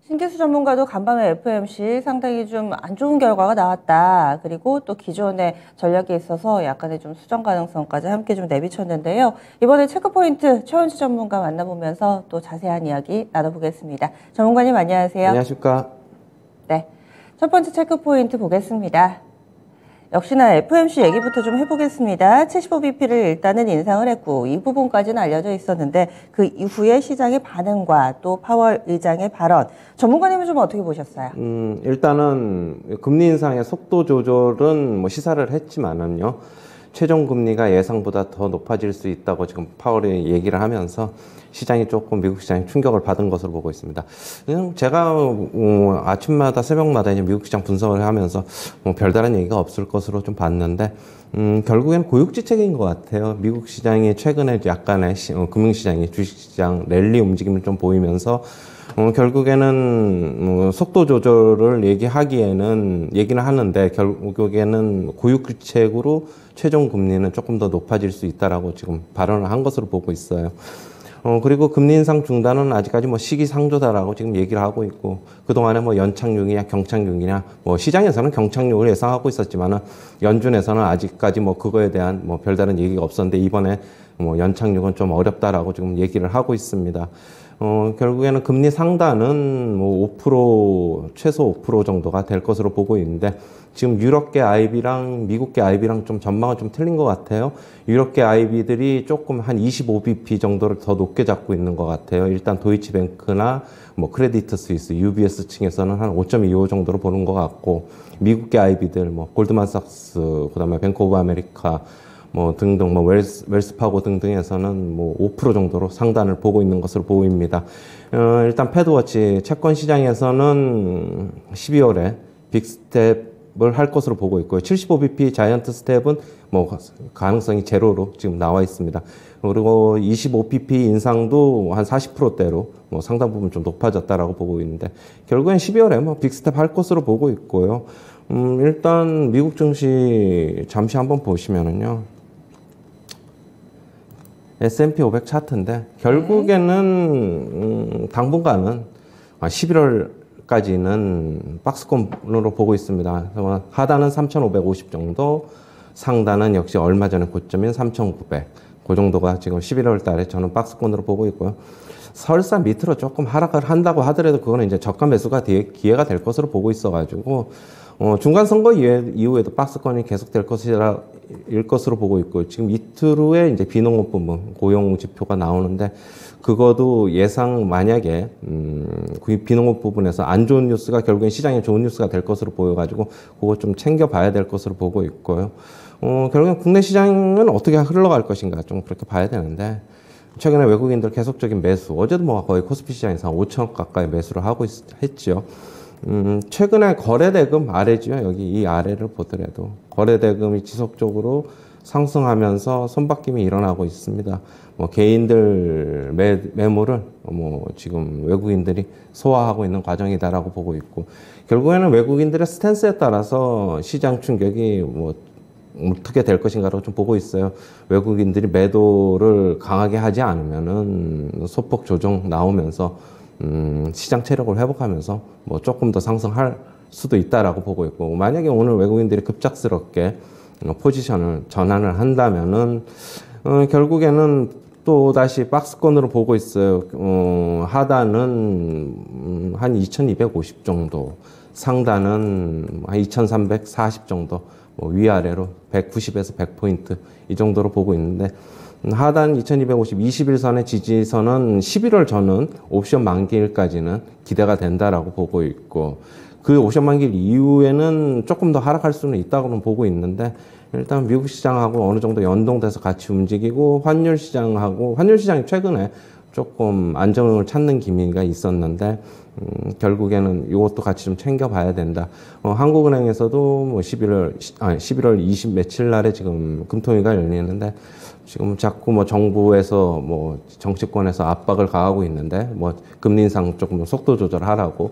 신기수 전문가도 간밤에 FOMC 상당히 좀 안 좋은 결과가 나왔다. 그리고 또 기존의 전략에 있어서 약간의 좀 수정 가능성까지 함께 좀 내비쳤는데요. 이번에 체크포인트 최원수 전문가 만나보면서 또 자세한 이야기 나눠보겠습니다. 전문가님 안녕하세요. 안녕하십니까. 네, 첫 번째 체크포인트 보겠습니다. 역시나 FOMC 얘기부터 좀 해보겠습니다. 75bp를 일단은 인상을 했고 이 부분까지는 알려져 있었는데 그 이후에 시장의 반응과 또 파월 의장의 발언, 전문가님은 좀 어떻게 보셨어요? 일단은 금리 인상의 속도 조절은 뭐 시사를 했지만은요. 최종 금리가 예상보다 더 높아질 수 있다고 지금 파월이 얘기를 하면서 시장이 조금 미국 시장이 충격을 받은 것으로 보고 있습니다. 제가 아침마다 새벽마다 이제 미국 시장 분석을 하면서 뭐 별다른 얘기가 없을 것으로 좀 봤는데 결국엔 고육지책인 것 같아요. 미국 시장이 최근에 약간의 금융시장이 주식시장 랠리 움직임을 좀 보이면서 결국에는 속도 조절을 얘기는 하는데 결국에는 고육지책으로 최종 금리는 조금 더 높아질 수 있다라고 지금 발언을 한 것으로 보고 있어요. 그리고 금리 인상 중단은 아직까지 뭐 시기상조다라고 지금 얘기를 하고 있고, 그동안에 뭐 연착륙이냐 경착륙이냐, 뭐 시장에서는 경착륙을 예상하고 있었지만은 연준에서는 아직까지 뭐 그거에 대한 뭐 별다른 얘기가 없었는데 이번에 뭐 연착륙은 좀 어렵다라고 지금 얘기를 하고 있습니다. 결국에는 금리 상단은 뭐 5%, 최소 5% 정도가 될 것으로 보고 있는데, 지금 유럽계 IB랑 미국계 IB랑 좀 전망은 좀 틀린 것 같아요. 유럽계 IB들이 조금 한 25bp 정도를 더 높게 잡고 있는 것 같아요. 일단 도이치뱅크나 뭐 크레디트 스위스, UBS 층에서는 한 5.25 정도로 보는 것 같고, 미국계 IB들 뭐 골드만삭스, 그다음에 뱅크 오브 아메리카 뭐 등등 뭐 웰스파고 등등에서는 뭐 5% 정도로 상단을 보고 있는 것으로 보입니다. 일단 패드워치 채권 시장에서는 12월에 빅스텝을 할 것으로 보고 있고요. 75bp 자이언트 스텝은 뭐 가능성이 제로로 지금 나와 있습니다. 그리고 25bp 인상도 한 40%대로 뭐 상당 부분 좀 높아졌다라고 보고 있는데, 결국엔 12월에 뭐 빅스텝 할 것으로 보고 있고요. 일단 미국 증시 잠시 한번 보시면은요. S&P 500 차트인데 결국에는 당분간은 11월까지는 박스권으로 보고 있습니다. 하단은 3,550 정도, 상단은 역시 얼마 전에 고점인 3,900. 그 정도가 지금 11월 달에 저는 박스권으로 보고 있고요. 설사 밑으로 조금 하락을 한다고 하더라도 그거는 이제 저가 매수가 기회가 될 것으로 보고 있어가지고 중간 선거 이후에도 박스권이 계속될 것으로 보고 있고, 지금 이틀 후에 이제 비농업 부문 고용 지표가 나오는데, 그것도 만약에 그 비농업 부분에서 안 좋은 뉴스가 결국엔 시장에 좋은 뉴스가 될 것으로 보여가지고 그거 좀 챙겨봐야 될 것으로 보고 있고요. 결국엔 국내 시장은 어떻게 흘러갈 것인가 좀 그렇게 봐야 되는데, 최근에 외국인들 계속적인 매수, 어제도 뭐 거의 코스피 시장에서 5천억 가까이 매수를 했죠. 최근에 거래대금 아래죠. 여기 이 아래를 보더라도 거래대금이 지속적으로 상승하면서 손바뀜이 일어나고 있습니다. 뭐 개인들 매물을 뭐 지금 외국인들이 소화하고 있는 과정이다라고 보고 있고, 결국에는 외국인들의 스탠스에 따라서 시장 충격이 뭐 어떻게 될 것인가로 좀 보고 있어요. 외국인들이 매도를 강하게 하지 않으면은 소폭 조정 나오면서 시장 체력을 회복하면서 뭐 조금 더 상승할 수도 있다라고 보고 있고, 만약에 오늘 외국인들이 급작스럽게 포지션을 전환을 한다면은 결국에는 또 다시 박스권으로 보고 있어요. 하단은 한 2,250 정도, 상단은 한 2,340 정도, 뭐 위아래로 190에서 100포인트 이 정도로 보고 있는데, 하단 2250, 21선의 지지선은 11월 전은 옵션 만기일까지는 기대가 된다라고 보고 있고, 그 옵션 만기일 이후에는 조금 더 하락할 수는 있다고는 보고 있는데, 일단 미국 시장하고 어느 정도 연동돼서 같이 움직이고, 환율 시장이 최근에 조금 안정을 찾는 기미가 있었는데, 결국에는 이것도 같이 좀 챙겨봐야 된다. 한국은행에서도 뭐 11월 20 며칠 날에 지금 금통위가 열리는데, 지금 자꾸 뭐 정부에서 뭐 정치권에서 압박을 가하고 있는데, 뭐 금리 인상 조금 속도 조절하라고.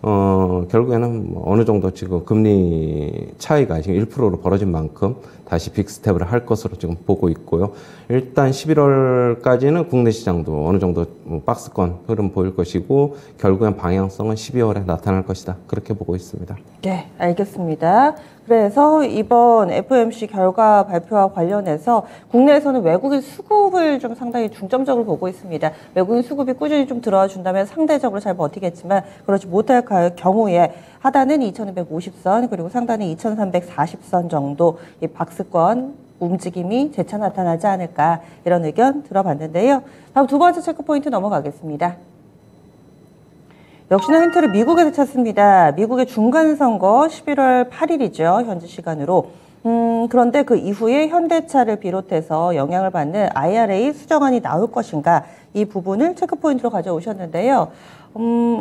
결국에는 뭐 어느 정도 지금 금리 차이가 지금 1%로 벌어진 만큼 다시 빅스텝을 할 것으로 지금 보고 있고요. 일단 11월까지는 국내 시장도 어느 정도 박스권 흐름 보일 것이고 결국엔 방향성은 12월에 나타날 것이다. 그렇게 보고 있습니다. 네, 알겠습니다. 그래서 이번 FOMC 결과 발표와 관련해서 국내에서는 외국인 수급을 좀 상당히 중점적으로 보고 있습니다. 외국인 수급이 꾸준히 좀 들어와 준다면 상대적으로 잘 버티겠지만 그렇지 못할 경우에 하단은 2250선 그리고 상단은 2340선 정도 이 박스권 움직임이 재차 나타나지 않을까 이런 의견 들어봤는데요. 다음 두 번째 체크포인트 넘어가겠습니다. 역시나 힌트를 미국에서 찾습니다. 미국의 중간선거 11월 8일이죠. 현지 시간으로. 그런데 그 이후에 현대차를 비롯해서 영향을 받는 IRA 수정안이 나올 것인가 이 부분을 체크포인트로 가져오셨는데요.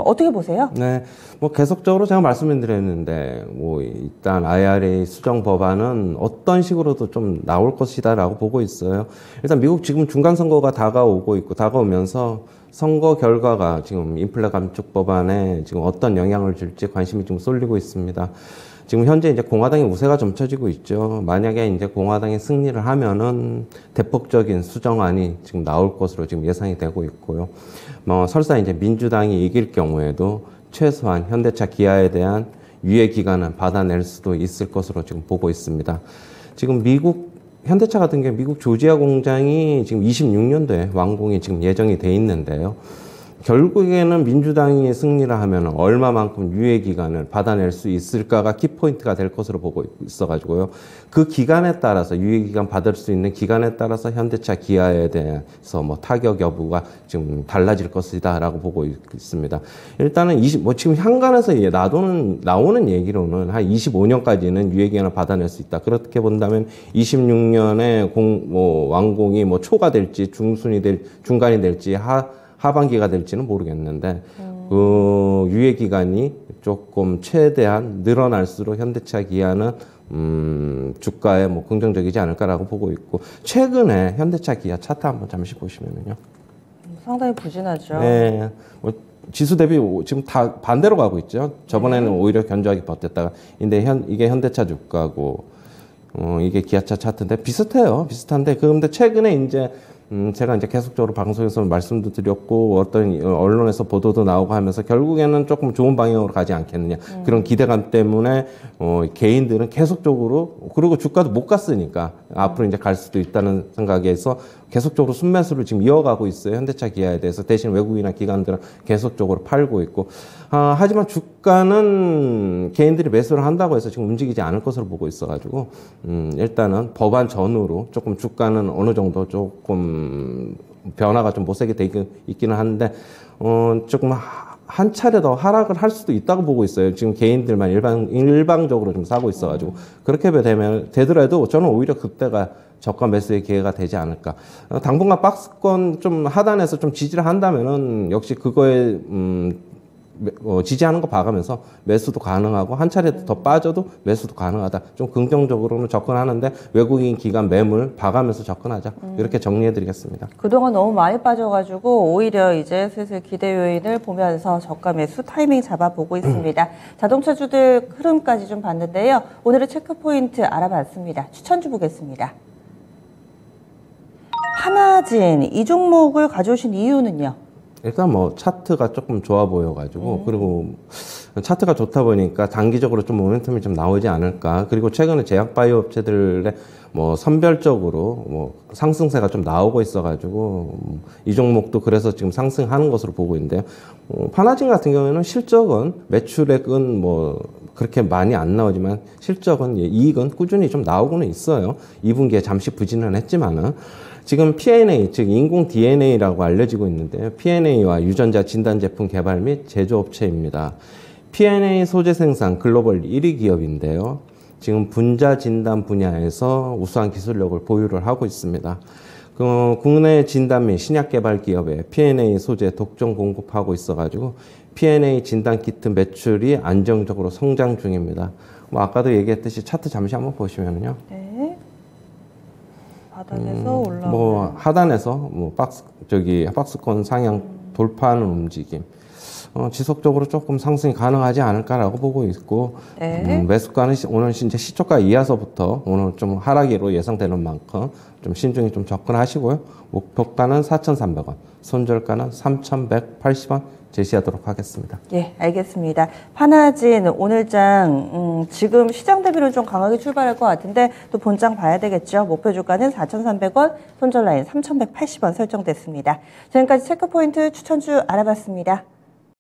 어떻게 보세요? 네, 뭐 계속적으로 제가 말씀드렸는데 뭐 일단 IRA 수정 법안은 어떤 식으로도 좀 나올 것이다라고 보고 있어요. 일단 미국 지금 중간 선거가 다가오고 있고 다가오면서 선거 결과가 지금 인플레 감축 법안에 지금 어떤 영향을 줄지 관심이 좀 쏠리고 있습니다. 지금 현재 이제 공화당의 우세가 점쳐지고 있죠. 만약에 이제 공화당이 승리를 하면은 대폭적인 수정안이 지금 나올 것으로 지금 예상이 되고 있고요. 뭐 설사 이제 민주당이 이길 경우에도 최소한 현대차 기아에 대한 유예 기간은 받아낼 수도 있을 것으로 지금 보고 있습니다. 지금 미국 현대차 같은 경우 미국 조지아 공장이 지금 26년도에 완공이 지금 예정이 돼 있는데요. 결국에는 민주당이 승리를 하면 얼마만큼 유예 기간을 받아낼 수 있을까가 키포인트가 될 것으로 보고 있어가지고요. 그 기간에 따라서 유예 기간 받을 수 있는 기간에 따라서 현대차 기아에 대해서 뭐 타격 여부가 지금 달라질 것이다라고 보고 있습니다. 일단은 지금 향관에서 나오는 얘기로는 한 25년까지는 유예 기간을 받아낼 수 있다. 그렇게 본다면 26년에 완공이 뭐 초가 될지 중간이 될지 하반기가 될지는 모르겠는데 그 유예 기간이 조금 최대한 늘어날수록 현대차 기아는 주가에 뭐 긍정적이지 않을까라고 보고 있고 최근에 현대차 기아 차트 한번 잠시 보시면은요. 상당히 부진하죠. 네. 뭐 지수 대비 지금 다 반대로 가고 있죠. 저번에는 오히려 견조하게 버텼다가 근데 이게 현대차 주가고 이게 기아차 차트인데 비슷한데 그런데 최근에 이제 제가 이제 계속적으로 방송에서 말씀도 드렸고 어떤 언론에서 보도도 나오고 하면서 결국에는 조금 좋은 방향으로 가지 않겠느냐 그런 기대감 때문에 개인들은 계속적으로 그리고 주가도 못 갔으니까 앞으로 이제 갈 수도 있다는 생각에서 계속적으로 순매수를 지금 이어가고 있어요. 현대차 기아에 대해서 대신 외국이나 기관들은 계속적으로 팔고 있고 하지만 주가는 개인들이 매수를 한다고 해서 지금 움직이지 않을 것으로 보고 있어가지고 일단은 법안 전후로 조금 주가는 어느 정도 조금 변화가 좀 못세게 되긴 있기는 한데 조금 한 차례 더 하락을 할 수도 있다고 보고 있어요. 지금 개인들만 일방적으로 좀 사고 있어가지고 그렇게 되더라도 저는 오히려 그때가 저가 매수의 기회가 되지 않을까. 당분간 박스권 좀 하단에서 좀 지지를 한다면은 역시 그거에 지지하는 거 봐가면서 매수도 가능하고 한 차례 더 빠져도 매수도 가능하다. 좀 긍정적으로는 접근하는데 외국인 기관 매물 봐가면서 접근하자. 이렇게 정리해드리겠습니다. 그동안 너무 많이 빠져가지고 오히려 이제 슬슬 기대 요인을 보면서 저가 매수 타이밍 잡아보고 있습니다. 자동차주들 흐름까지 좀 봤는데요. 오늘의 체크포인트 알아봤습니다. 추천주 보겠습니다. 하나진 이 종목을 가져오신 이유는요? 일단 뭐 차트가 조금 좋아 보여가지고 그리고 차트가 좋다 보니까 단기적으로 좀 모멘텀이 좀 나오지 않을까. 그리고 최근에 제약바이오 업체들의 뭐 선별적으로 뭐 상승세가 좀 나오고 있어가지고 이 종목도 그래서 지금 상승하는 것으로 보고 있는데요. 파나진 같은 경우에는 실적은 매출액은 뭐 그렇게 많이 안 나오지만 실적은 이익은 꾸준히 좀 나오고는 있어요. 2분기에 잠시 부진은 했지만은. 지금 P&A, 즉 인공 DNA라고 알려지고 있는데요. P&A와 유전자 진단 제품 개발 및 제조업체입니다. P&A 소재 생산 글로벌 1위 기업인데요. 지금 분자 진단 분야에서 우수한 기술력을 보유를 하고 있습니다. 국내 진단 및 신약 개발 기업에 P&A 소재 독점 공급하고 있어가지고 P&A 진단 키트 매출이 안정적으로 성장 중입니다. 뭐 아까도 얘기했듯이 차트 잠시 한번 보시면요. 네. 하단에서 올라오는 뭐 하단에서 뭐 박스권 상향 돌파하는 움직임. 지속적으로 조금 상승이 가능하지 않을까라고 보고 있고 네. 매수가는 오늘 이제 시초가 이하서부터 오늘 좀 하락으로 예상되는 만큼 좀 신중히 좀 접근하시고요. 목표가는 4,300원, 손절가는 3,180원 제시하도록 하겠습니다. 예, 알겠습니다. 파나진 오늘장 지금 시장 대비로 좀 강하게 출발할 것 같은데 또 본장 봐야 되겠죠. 목표 주가는 4,300원, 손절 라인 3,180원 설정됐습니다. 지금까지 체크포인트 추천주 알아봤습니다.